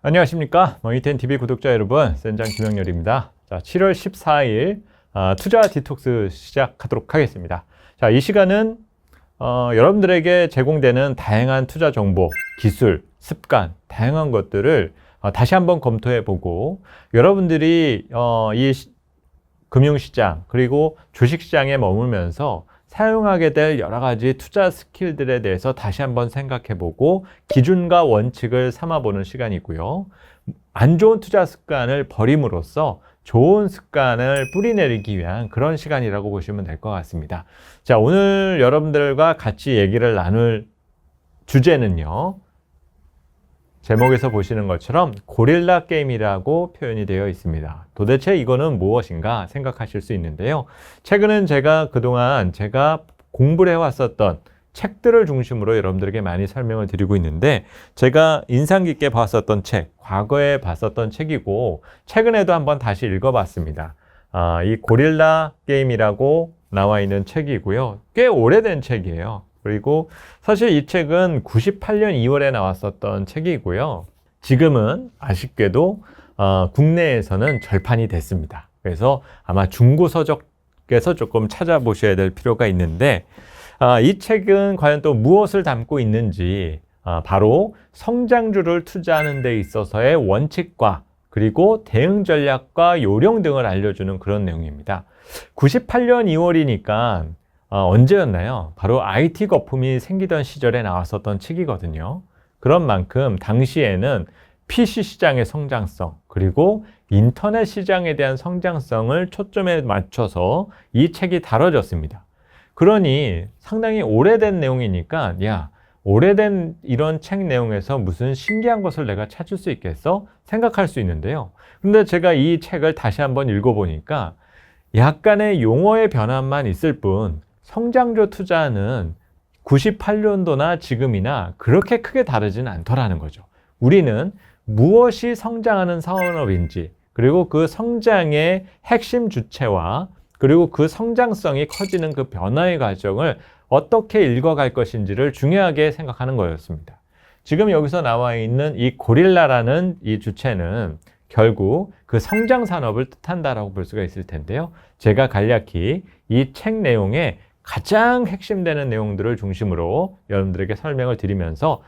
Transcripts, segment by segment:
안녕하십니까 머니텐TV 구독자 여러분, 센장 김영렬입니다. 자, 7월 14일 투자 디톡스 시작하도록 하겠습니다. 자, 이 시간은 여러분들에게 제공되는 다양한 투자 정보, 기술, 습관, 다양한 것들을 다시 한번 검토해 보고, 여러분들이 이 금융시장 그리고 주식시장에 머물면서 사용하게 될 여러 가지 투자 스킬들에 대해서 다시 한번 생각해 보고 기준과 원칙을 삼아보는 시간이고요. 안 좋은 투자 습관을 버림으로써 좋은 습관을 뿌리내리기 위한 그런 시간이라고 보시면 될 것 같습니다. 자, 오늘 여러분들과 같이 얘기를 나눌 주제는요, 제목에서 보시는 것처럼 고릴라 게임이라고 표현이 되어 있습니다. 도대체 이거는 무엇인가 생각하실 수 있는데요. 최근엔 제가 그동안 공부를 해왔었던 책들을 중심으로 여러분들에게 많이 설명을 드리고 있는데, 제가 인상 깊게 봤었던 책, 과거에 봤었던 책이고 최근에도 한번 다시 읽어봤습니다. 이 고릴라 게임이라고 나와 있는 책이고요. 꽤 오래된 책이에요. 그리고 사실 이 책은 98년 2월에 나왔었던 책이고요. 지금은 아쉽게도 국내에서는 절판이 됐습니다. 그래서 아마 중고서적에서 조금 찾아보셔야 될 필요가 있는데, 이 책은 과연 또 무엇을 담고 있는지, 바로 성장주를 투자하는 데 있어서의 원칙과 그리고 대응 전략과 요령 등을 알려주는 그런 내용입니다. 98년 2월이니까 언제였나요? 바로 IT 거품이 생기던 시절에 나왔었던 책이거든요. 그런 만큼 당시에는 PC 시장의 성장성, 그리고 인터넷 시장에 대한 성장성을 초점에 맞춰서 이 책이 다뤄졌습니다. 그러니 상당히 오래된 내용이니까, 오래된 이런 책 내용에서 무슨 신기한 것을 내가 찾을 수 있겠어? 생각할 수 있는데요. 근데 제가 이 책을 다시 한번 읽어보니까 약간의 용어의 변화만 있을 뿐, 성장주 투자는 98년도나 지금이나 그렇게 크게 다르지는 않더라는 거죠. 우리는 무엇이 성장하는 산업인지, 그리고 그 성장의 핵심 주체와 그리고 그 성장성이 커지는 그 변화의 과정을 어떻게 읽어갈 것인지를 중요하게 생각하는 거였습니다. 지금 여기서 나와 있는 이 고릴라라는 이 주체는 결국 그 성장 산업을 뜻한다라고 볼 수가 있을 텐데요. 제가 간략히 이 책 내용에 가장 핵심되는 내용들을 중심으로 여러분들에게 설명을 드리면서,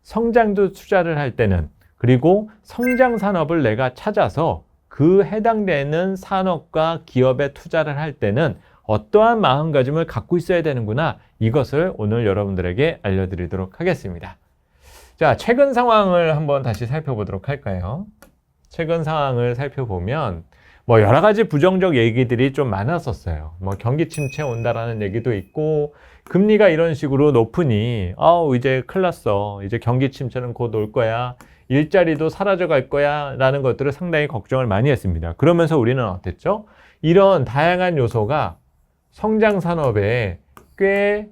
성장주 투자를 할 때는, 그리고 성장 산업을 내가 찾아서 그 해당되는 산업과 기업에 투자를 할 때는 어떠한 마음가짐을 갖고 있어야 되는구나, 이것을 오늘 여러분들에게 알려드리도록 하겠습니다. 자, 최근 상황을 한번 다시 살펴보도록 할까요? 최근 상황을 살펴보면 여러 가지 부정적 얘기들이 좀 많았었어요. 경기 침체 온다라는 얘기도 있고, 금리가 이런 식으로 높으니 이제 큰일 났어, 이제 경기 침체는 곧 올 거야, 일자리도 사라져 갈 거야 라는 것들을 상당히 걱정을 많이 했습니다. 그러면서 우리는 어땠죠? 이런 다양한 요소가 성장 산업에 꽤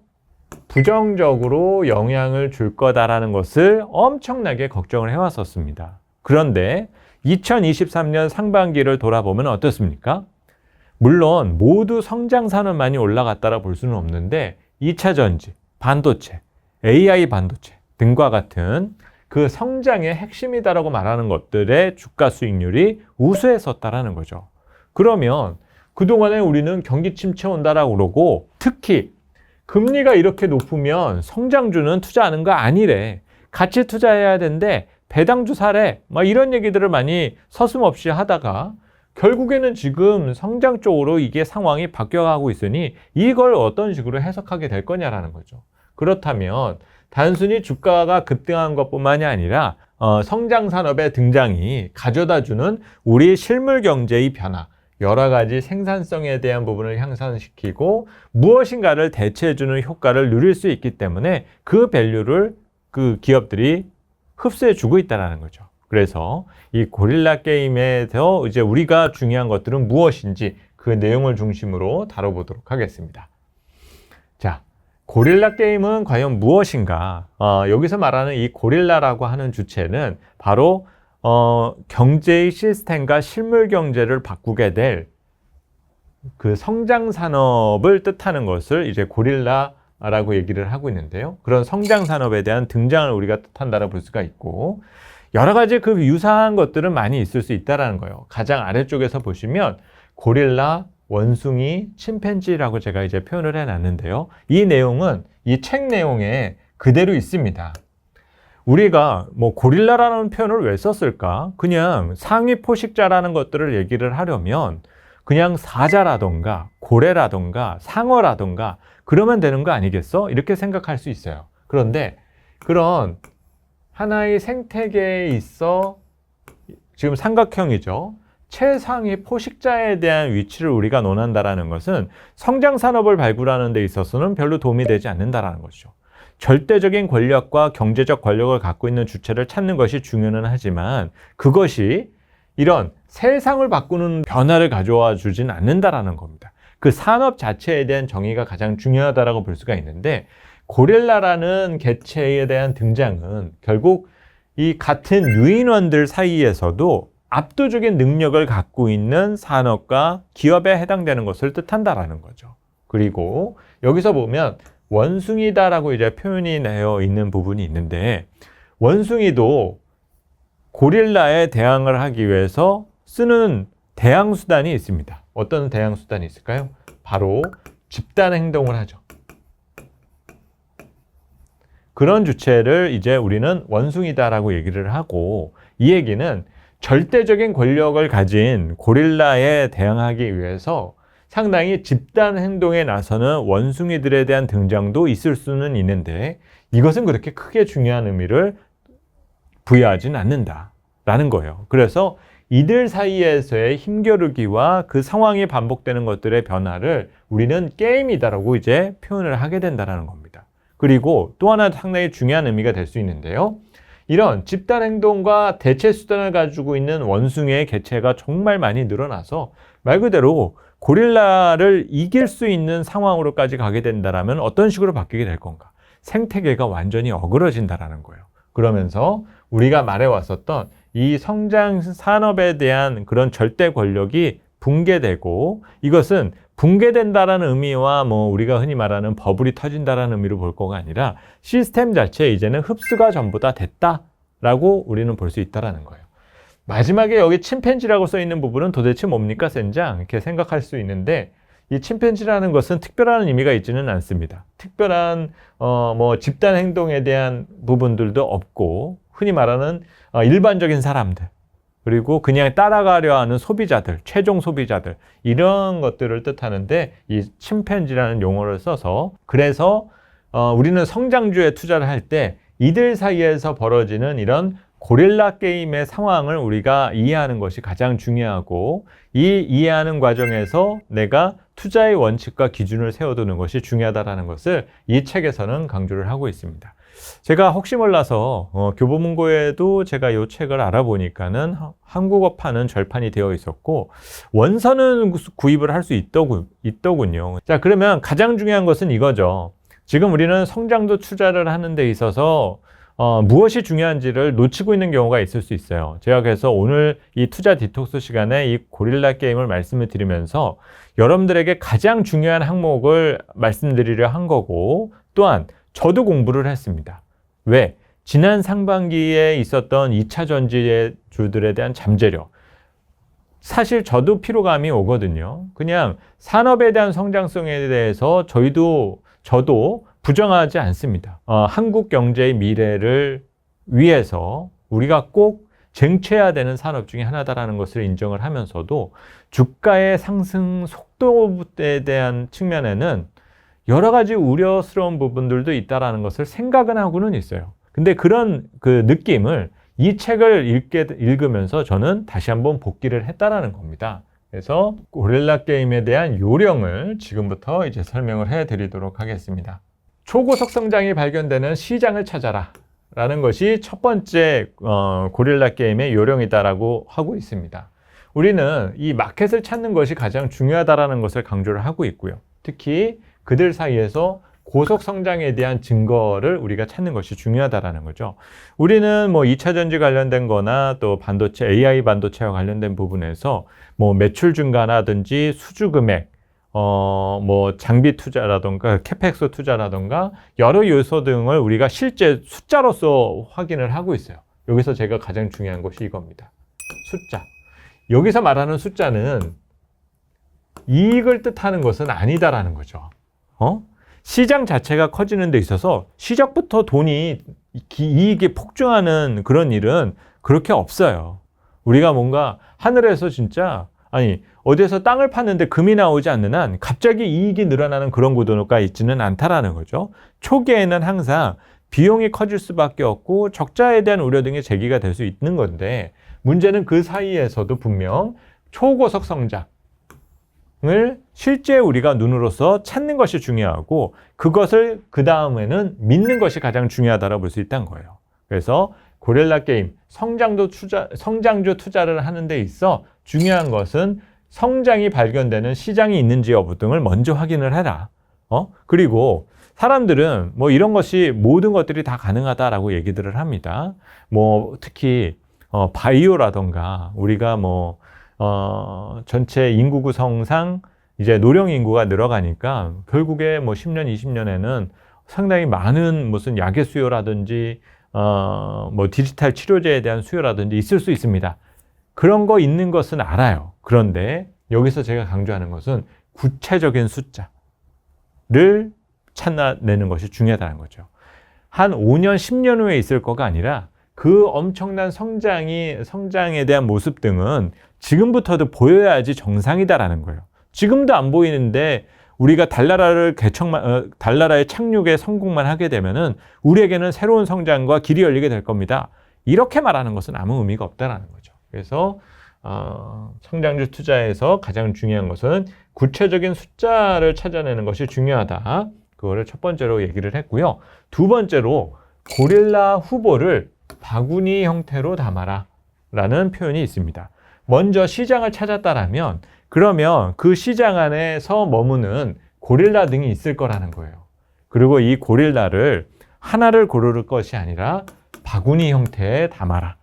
부정적으로 영향을 줄 거다라는 것을 엄청나게 걱정을 해왔었습니다. 그런데 2023년 상반기를 돌아보면 어떻습니까? 물론 모두 성장 산업만이 올라갔다라 볼 수는 없는데, 2차 전지, 반도체, AI 반도체 등과 같은 그 성장의 핵심이다라고 말하는 것들의 주가 수익률이 우수했었다라는 거죠. 그러면 그동안에 우리는 경기 침체 온다라고 그러고, 특히 금리가 이렇게 높으면 성장주는 투자하는 거 아니래, 같이 투자해야 되는데 배당주 사래, 이런 얘기들을 많이 서슴없이 하다가 결국에는 지금 성장 쪽으로 이게 상황이 바뀌어가고 있으니 이걸 어떤 식으로 해석하게 될 거냐라는 거죠. 그렇다면 단순히 주가가 급등한 것뿐만이 아니라 성장 산업의 등장이 가져다주는 우리 실물 경제의 변화, 여러 가지 생산성에 대한 부분을 향상시키고 무엇인가를 대체해주는 효과를 누릴 수 있기 때문에 그 밸류를 그 기업들이 흡수해 주고 있다는 거죠. 그래서 이 고릴라 게임에서 이제 우리가 중요한 것들은 무엇인지 그 내용을 중심으로 다뤄보도록 하겠습니다. 자, 고릴라 게임은 과연 무엇인가? 여기서 말하는 이 고릴라라고 하는 주체는 바로 경제의 시스템과 실물 경제를 바꾸게 될 그 성장 산업을 뜻하는 것을 이제 고릴라라고 얘기를 하고 있는데요. 그런 성장 산업에 대한 등장을 우리가 뜻한다고 볼 수가 있고, 여러 가지 그 유사한 것들은 많이 있을 수 있다는 거예요. 가장 아래쪽에서 보시면 고릴라, 원숭이, 침팬지라고 제가 이제 표현을 해놨는데요. 이 내용은 이 책 내용에 그대로 있습니다. 우리가 뭐 고릴라라는 표현을 왜 썼을까? 그냥 상위 포식자라는 것들을 얘기를 하려면 그냥 사자라던가 고래라던가 상어라던가 그러면 되는 거 아니겠어? 이렇게 생각할 수 있어요. 그런데 그런 하나의 생태계에 있어 지금 삼각형이죠. 최상위 포식자에 대한 위치를 우리가 논한다라는 것은 성장 산업을 발굴하는 데 있어서는 별로 도움이 되지 않는다라는 것이죠. 절대적인 권력과 경제적 권력을 갖고 있는 주체를 찾는 것이 중요는 하지만 그것이 이런 세상을 바꾸는 변화를 가져와 주진 않는다라는 겁니다. 그 산업 자체에 대한 정의가 가장 중요하다라고 볼 수가 있는데 고릴라라는 개체에 대한 등장은 결국 이 같은 유인원들 사이에서도 압도적인 능력을 갖고 있는 산업과 기업에 해당되는 것을 뜻한다라는 거죠. 그리고 여기서 보면 원숭이다라고 이제 표현이 되어 있는 부분이 있는데 원숭이도 고릴라에 대항을 하기 위해서 쓰는 대항 수단이 있습니다. 어떤 대항 수단이 있을까요? 바로 집단 행동을 하죠. 그런 주체를 이제 우리는 원숭이다라고 얘기를 하고 이 얘기는 절대적인 권력을 가진 고릴라에 대항하기 위해서 상당히 집단 행동에 나서는 원숭이들에 대한 등장도 있을 수는 있는데 이것은 그렇게 크게 중요한 의미를 부여하진 않는다라는 거예요. 그래서 이들 사이에서의 힘겨루기와 그 상황이 반복되는 것들의 변화를 우리는 게임이다라고 이제 표현을 하게 된다는 겁니다. 그리고 또 하나 상당히 중요한 의미가 될 수 있는데요. 이런 집단 행동과 대체 수단을 가지고 있는 원숭이의 개체가 정말 많이 늘어나서 말 그대로 고릴라를 이길 수 있는 상황으로까지 가게 된다면 어떤 식으로 바뀌게 될 건가? 생태계가 완전히 어그러진다라는 거예요. 그러면서 우리가 말해왔었던 이 성장 산업에 대한 그런 절대 권력이 붕괴되고 이것은 붕괴된다라는 의미와 뭐 우리가 흔히 말하는 버블이 터진다라는 의미로 볼 거가 아니라 시스템 자체에 이제는 흡수가 전부 다 됐다라고 우리는 볼 수 있다라는 거예요. 마지막에 여기 침팬지라고 써 있는 부분은 도대체 뭡니까 센장? 이렇게 생각할 수 있는데 이 침팬지라는 것은 특별한 의미가 있지는 않습니다. 특별한 뭐 집단 행동에 대한 부분들도 없고 흔히 말하는 일반적인 사람들 그리고 그냥 따라가려 하는 소비자들, 최종 소비자들 이런 것들을 뜻하는데 이 침팬지라는 용어를 써서 그래서 우리는 성장주에 투자를 할 때 이들 사이에서 벌어지는 이런 고릴라 게임의 상황을 우리가 이해하는 것이 가장 중요하고 이 이해하는 과정에서 내가 투자의 원칙과 기준을 세워두는 것이 중요하다는 것을 이 책에서는 강조를 하고 있습니다. 제가 혹시 몰라서 교보문고에도 제가 이 책을 알아보니까는 한국어판은 절판이 되어 있었고 원서는 구입을 할 수 있더군요. 자, 그러면 가장 중요한 것은 이거죠. 지금 우리는 성장도 투자를 하는 데 있어서 무엇이 중요한지를 놓치고 있는 경우가 있을 수 있어요. 제가 그래서 오늘 이 투자 디톡스 시간에 이 고릴라 게임을 말씀을 드리면서 여러분들에게 가장 중요한 항목을 말씀드리려 한 거고 또한 저도 공부를 했습니다. 왜? 지난 상반기에 있었던 2차 전지주들에 대한 잠재력. 사실 저도 피로감이 오거든요. 그냥 산업에 대한 성장성에 대해서 저도 부정하지 않습니다. 한국 경제의 미래를 위해서 우리가 꼭 쟁취해야 되는 산업 중에 하나다라는 것을 인정을 하면서도 주가의 상승 속도에 대한 측면에는 여러 가지 우려스러운 부분들도 있다라는 것을 생각은 하고는 있어요. 근데 그런 그 느낌을 이 책을 읽으면서 저는 다시 한번 복기를 했다라는 겁니다. 그래서 고릴라 게임에 대한 요령을 지금부터 이제 설명을 해드리도록 하겠습니다. 초고속 성장이 발견되는 시장을 찾아라 라는 것이 첫 번째 고릴라 게임의 요령이다라고 하고 있습니다. 우리는 이 마켓을 찾는 것이 가장 중요하다라는 것을 강조를 하고 있고요. 특히 그들 사이에서 고속 성장에 대한 증거를 우리가 찾는 것이 중요하다라는 거죠. 우리는 뭐 2차 전지 관련된 거나 또 반도체, AI 반도체와 관련된 부분에서 뭐 매출 증가라든지 수주 금액, 뭐 장비 투자라던가 캐펙스 투자라던가 여러 요소 등을 우리가 실제 숫자로서 확인을 하고 있어요. 여기서 제가 가장 중요한 것이 이겁니다. 숫자. 여기서 말하는 숫자는 이익을 뜻하는 것은 아니다라는 거죠. 시장 자체가 커지는 데 있어서 시작부터 돈이 이익이 폭증하는 그런 일은 그렇게 없어요. 우리가 뭔가 하늘에서 진짜 어디에서 땅을 팠는데 금이 나오지 않는 한 갑자기 이익이 늘어나는 그런 구도가 있지는 않다라는 거죠. 초기에는 항상 비용이 커질 수밖에 없고 적자에 대한 우려 등이 제기가 될 수 있는 건데, 문제는 그 사이에서도 분명 초고속 성장을 실제 우리가 눈으로서 찾는 것이 중요하고, 그것을 그 다음에는 믿는 것이 가장 중요하다고 볼 수 있다는 거예요. 그래서 고릴라 게임, 성장주 투자를 하는 데 있어 중요한 것은 성장이 발견되는 시장이 있는지 여부 등을 먼저 확인을 해라. 그리고 사람들은 뭐 이런 것이 모든 것들이 다 가능하다라고 얘기들을 합니다. 뭐 특히 바이오라던가 우리가 전체 인구 구성상 이제 노령 인구가 늘어가니까 결국에 10년, 20년에는 상당히 많은 무슨 약의 수요라든지 디지털 치료제에 대한 수요라든지 있을 수 있습니다. 그런 거 있는 것은 알아요. 그런데 여기서 제가 강조하는 것은 구체적인 숫자를 찾아내는 것이 중요하다는 거죠. 한 5년, 10년 후에 있을 거가 아니라 그 엄청난 성장에 대한 모습 등은 지금부터도 보여야지 정상이다라는 거예요. 지금도 안 보이는데 우리가 달나라의 착륙에 성공만 하게 되면은 우리에게는 새로운 성장과 길이 열리게 될 겁니다. 이렇게 말하는 것은 아무 의미가 없다라는 거죠. 그래서 성장주 투자에서 가장 중요한 것은 구체적인 숫자를 찾아내는 것이 중요하다. 그거를 첫 번째로 얘기를 했고요. 두 번째로 고릴라 후보를 바구니 형태로 담아라 라는 표현이 있습니다. 먼저 시장을 찾았다라면 그러면 그 시장 안에서 머무는 고릴라 등이 있을 거라는 거예요. 그리고 이 고릴라를 하나를 고를 것이 아니라 바구니 형태에 담아라.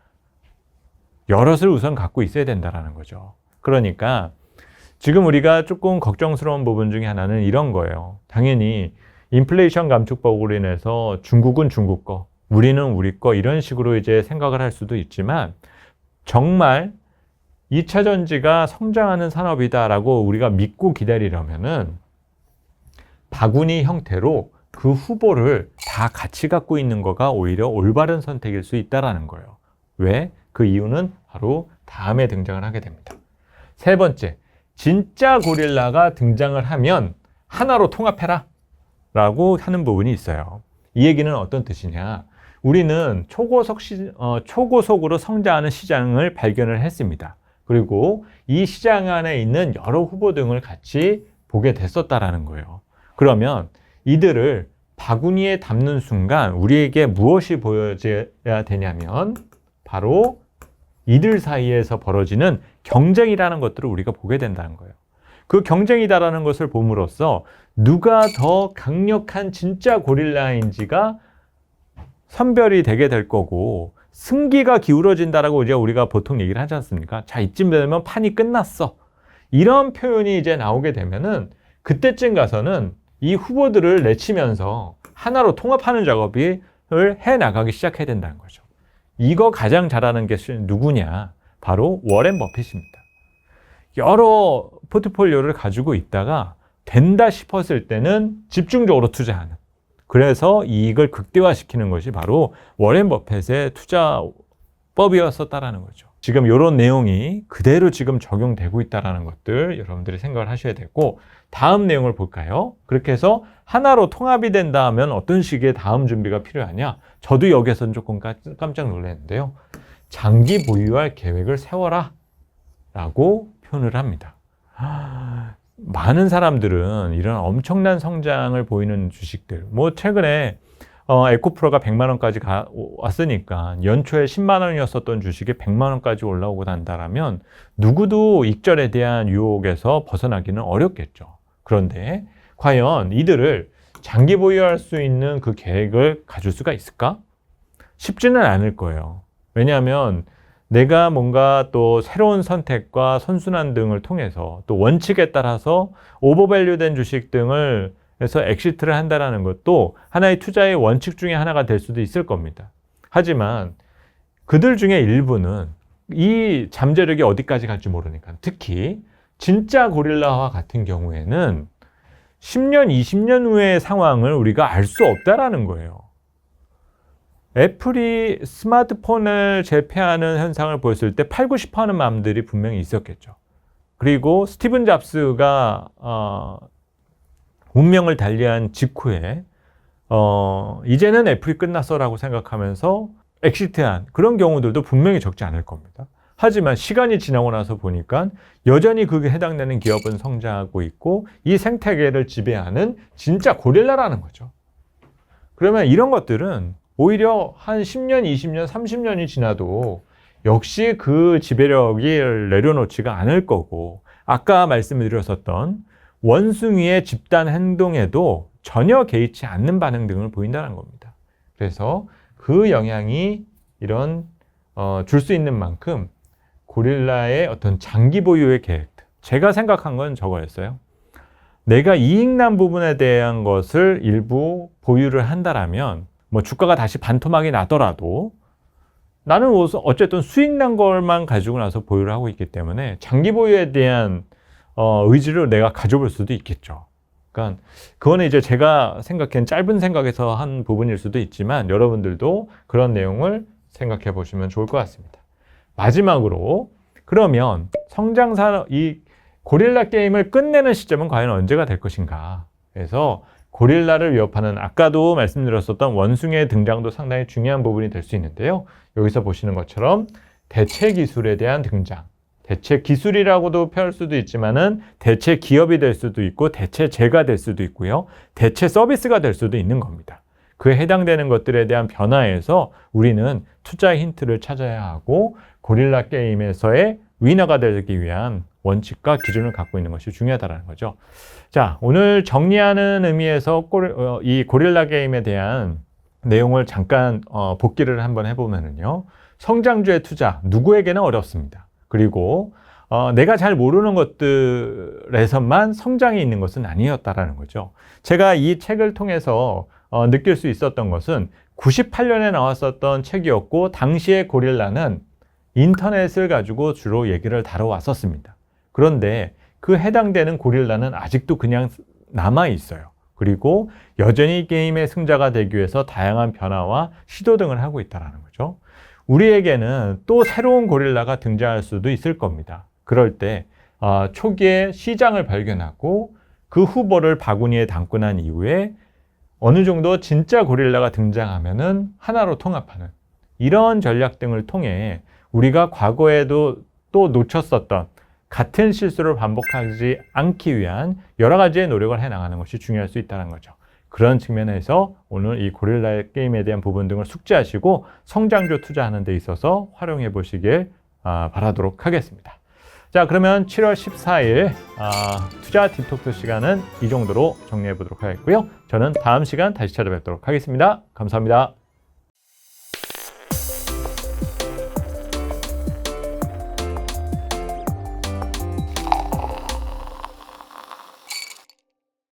여럿을 우선 갖고 있어야 된다는 거죠. 그러니까 지금 우리가 조금 걱정스러운 부분 중에 하나는 이런 거예요. 당연히 인플레이션 감축법으로 인해서 중국은 중국 거, 우리는 우리 거 이런 식으로 이제 생각을 할 수도 있지만 정말 2차 전지가 성장하는 산업이다라고 우리가 믿고 기다리려면은 바구니 형태로 그 후보를 다 같이 갖고 있는 거가 오히려 올바른 선택일 수 있다라는 거예요. 왜? 그 이유는 바로 다음에 등장을 하게 됩니다. 세 번째, 진짜 고릴라가 등장을 하면 하나로 통합해라 라고 하는 부분이 있어요. 이 얘기는 어떤 뜻이냐? 우리는 초고속으로 성장하는 시장을 발견을 했습니다. 그리고 이 시장 안에 있는 여러 후보 등을 같이 보게 됐었다라는 거예요. 그러면 이들을 바구니에 담는 순간 우리에게 무엇이 보여져야 되냐면 바로 이들 사이에서 벌어지는 경쟁이라는 것들을 우리가 보게 된다는 거예요. 그 경쟁이다라는 것을 봄으로써 누가 더 강력한 진짜 고릴라인지가 선별이 되게 될 거고, 승기가 기울어진다라고 이제 우리가 보통 얘기를 하지 않습니까? 자, 이쯤 되면 판이 끝났어. 이런 표현이 이제 나오게 되면은 그때쯤 가서는 이 후보들을 내치면서 하나로 통합하는 작업을 해 나가기 시작해야 된다는 거죠. 이거 가장 잘하는 게 누구냐? 바로 워렌 버핏입니다. 여러 포트폴리오를 가지고 있다가 된다 싶었을 때는 집중적으로 투자하는, 그래서 이익을 극대화시키는 것이 바로 워렌 버핏의 투자법이었었다라는 거죠. 지금 이런 내용이 그대로 지금 적용되고 있다는 것들 여러분들이 생각을 하셔야 되고, 다음 내용을 볼까요? 그렇게 해서 하나로 통합이 된다 하면 어떤 식의 다음 준비가 필요하냐? 저도 여기서는 조금 깜짝 놀랐는데요. 장기 보유할 계획을 세워라 라고 표현을 합니다. 많은 사람들은 이런 엄청난 성장을 보이는 주식들, 최근에 에코프로가 100만 원까지 왔으니까 연초에 10만 원이었었던 주식이 100만 원까지 올라오고 난다라면 누구도 익절에 대한 유혹에서 벗어나기는 어렵겠죠. 그런데 과연 이들을 장기 보유할 수 있는 그 계획을 가질 수가 있을까? 쉽지는 않을 거예요. 왜냐하면 내가 뭔가 또 새로운 선택과 선순환 등을 통해서 또 원칙에 따라서 오버밸류된 주식 등을 해서 엑시트를 한다는 것도 하나의 투자의 원칙 중에 하나가 될 수도 있을 겁니다. 하지만 그들 중에 일부는 이 잠재력이 어디까지 갈지 모르니까, 특히 진짜 고릴라와 같은 경우에는 10년, 20년 후의 상황을 우리가 알 수 없다라는 거예요. 애플이 스마트폰을 제패하는 현상을 보였을 때 팔고 싶어 하는 마음들이 분명히 있었겠죠. 그리고 스티븐 잡스가 운명을 달리한 직후에 이제는 애플이 끝났어라고 생각하면서 엑시트한 그런 경우들도 분명히 적지 않을 겁니다. 하지만 시간이 지나고 나서 보니까 여전히 그게 해당되는 기업은 성장하고 있고 이 생태계를 지배하는 진짜 고릴라라는 거죠. 그러면 이런 것들은 오히려 한 10년, 20년, 30년이 지나도 역시 그 지배력이 내려놓지가 않을 거고, 아까 말씀을 드렸었던 원숭이의 집단 행동에도 전혀 개의치 않는 반응 등을 보인다는 겁니다. 그래서 그 영향이 이런 줄 수 있는 만큼 고릴라의 어떤 장기 보유의 계획, 제가 생각한 건 저거였어요. 내가 이익난 부분에 대한 것을 일부 보유를 한다라면 뭐 주가가 다시 반토막이 나더라도 나는 어쨌든 수익난 것만 가지고 나서 보유를 하고 있기 때문에 장기 보유에 대한 의지를 내가 가져볼 수도 있겠죠. 그러니까 그거는 이제 제가 생각한 짧은 생각에서 한 부분일 수도 있지만 여러분들도 그런 내용을 생각해 보시면 좋을 것 같습니다. 마지막으로, 그러면 이 고릴라 게임을 끝내는 시점은 과연 언제가 될 것인가? 그래서 고릴라를 위협하는, 아까도 말씀드렸었던 원숭이의 등장도 상당히 중요한 부분이 될 수 있는데요. 여기서 보시는 것처럼 대체 기술에 대한 등장, 대체 기술이라고도 표현할 수도 있지만은 대체 기업이 될 수도 있고 대체 재가 될 수도 있고요. 대체 서비스가 될 수도 있는 겁니다. 그에 해당되는 것들에 대한 변화에서 우리는 투자 힌트를 찾아야 하고 고릴라 게임에서의 위너가 되기 위한 원칙과 기준을 갖고 있는 것이 중요하다는 거죠. 자, 오늘 정리하는 의미에서 이 고릴라 게임에 대한 내용을 잠깐 복기를 한번 해보면요. 성장주의 투자, 누구에게나 어렵습니다. 그리고 내가 잘 모르는 것들에서만 성장이 있는 것은 아니었다라는 거죠. 제가 이 책을 통해서 느낄 수 있었던 것은 98년에 나왔었던 책이었고, 당시의 고릴라는 인터넷을 가지고 주로 얘기를 다뤄왔었습니다. 그런데 그 해당되는 고릴라는 아직도 그냥 남아 있어요. 그리고 여전히 게임의 승자가 되기 위해서 다양한 변화와 시도 등을 하고 있다는 거죠. 우리에게는 또 새로운 고릴라가 등장할 수도 있을 겁니다. 그럴 때 초기에 시장을 발견하고 그 후보를 바구니에 담고 난 이후에 어느 정도 진짜 고릴라가 등장하면은 하나로 통합하는 이런 전략 등을 통해 우리가 과거에도 또 놓쳤었던 같은 실수를 반복하지 않기 위한 여러 가지의 노력을 해나가는 것이 중요할 수 있다는 거죠. 그런 측면에서 오늘 이 고릴라 게임에 대한 부분 등을 숙지하시고 성장주 투자하는 데 있어서 활용해 보시길 바라도록 하겠습니다. 자, 그러면 7월 14일 투자 디톡스 시간은 이 정도로 정리해 보도록 하겠고요. 저는 다음 시간 다시 찾아뵙도록 하겠습니다. 감사합니다.